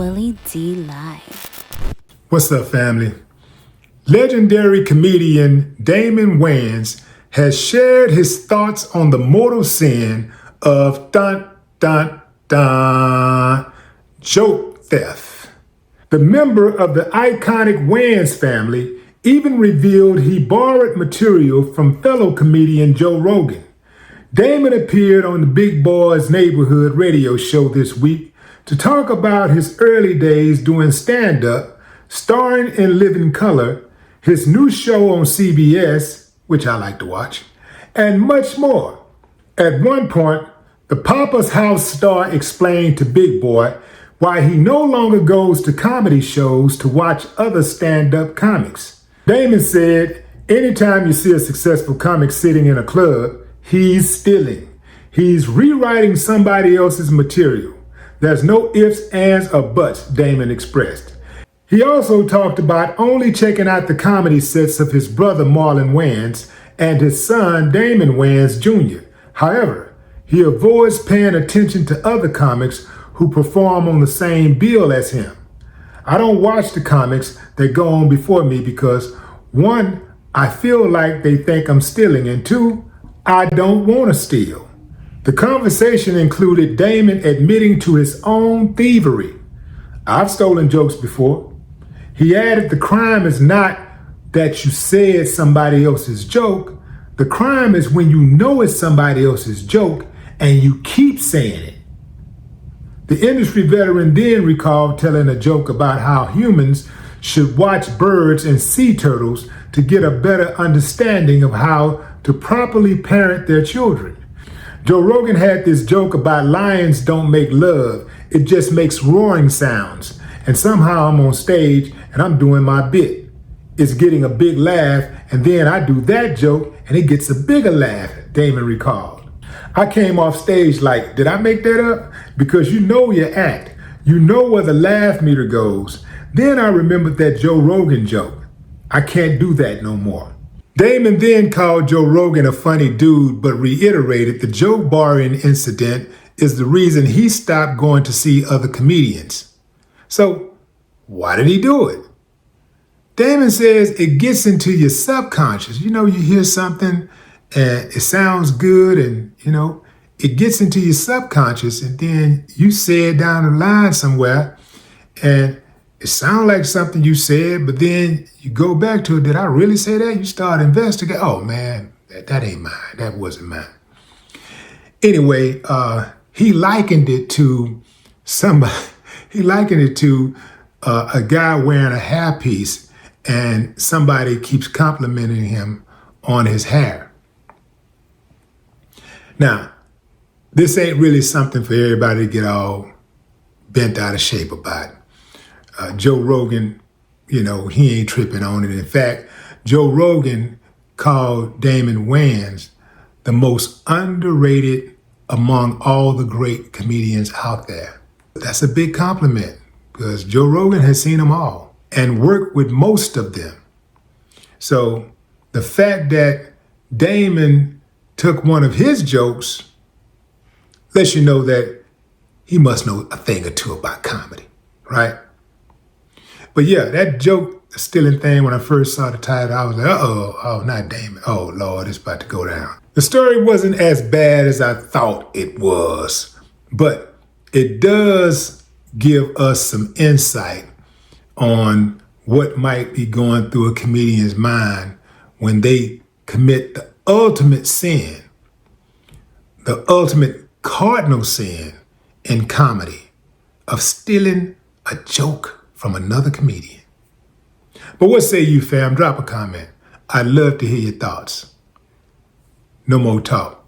Willie D Live. What's up, family? Legendary comedian Damon Wayans has shared his thoughts on the mortal sin of joke theft. The member of the iconic Wayans family even revealed he borrowed material from fellow comedian Joe Rogan. Damon appeared on the Big Boys Neighborhood radio show this week to talk about his early days doing stand-up, starring in Living Color, his new show on CBS, which I like to watch, and much more. At one point, the Papa's House star explained to Big Boy why he no longer goes to comedy shows to watch other stand-up comics. Damon said, anytime you see a successful comic sitting in a club, he's stealing. He's rewriting somebody else's material. There's no ifs, ands, or buts, Damon expressed. He also talked about only checking out the comedy sets of his brother Marlon Wayans and his son Damon Wayans Jr. However, he avoids paying attention to other comics who perform on the same bill as him. I don't watch the comics that go on before me because, one, I feel like they think I'm stealing, and two, I don't want to steal. The conversation included Damon admitting to his own thievery. I've stolen jokes before. He added the crime is not that you said somebody else's joke. The crime is when you know it's somebody else's joke and you keep saying it. The industry veteran then recalled telling a joke about how humans should watch birds and sea turtles to get a better understanding of how to properly parent their children. Joe Rogan had this joke about lions don't make love, it just makes roaring sounds. And somehow I'm on stage and I'm doing my bit. It's getting a big laugh, and then I do that joke and it gets a bigger laugh, Damon recalled. I came off stage like, did I make that up? Because you know your act. You know where the laugh meter goes. Then I remembered that Joe Rogan joke. I can't do that no more. Damon then called Joe Rogan a funny dude, but reiterated the joke borrowing incident is the reason he stopped going to see other comedians. So, why did he do it? Damon says it gets into your subconscious. You know, you hear something and it sounds good and, it gets into your subconscious, and then you say it down the line somewhere and it sounds like something you said, but then you go back to it. Did I really say that? You start investigating. Oh man, that ain't mine. That wasn't mine. Anyway, he likened it to somebody. He likened it to a guy wearing a hairpiece, and somebody keeps complimenting him on his hair. Now, this ain't really something for everybody to get all bent out of shape about. Joe Rogan, he ain't tripping on it. In fact, Joe Rogan called Damon Wayans the most underrated among all the great comedians out there. That's a big compliment because Joe Rogan has seen them all and worked with most of them. So the fact that Damon took one of his jokes lets you know that he must know a thing or two about comedy, right? But yeah, that joke stealing thing, when I first saw the title, I was like, oh, not Damon. Oh, Lord, it's about to go down. The story wasn't as bad as I thought it was, but it does give us some insight on what might be going through a comedian's mind when they commit the ultimate sin, the ultimate cardinal sin in comedy of stealing a joke from another comedian. But what say you, fam? Drop a comment. I'd love to hear your thoughts. No more talk.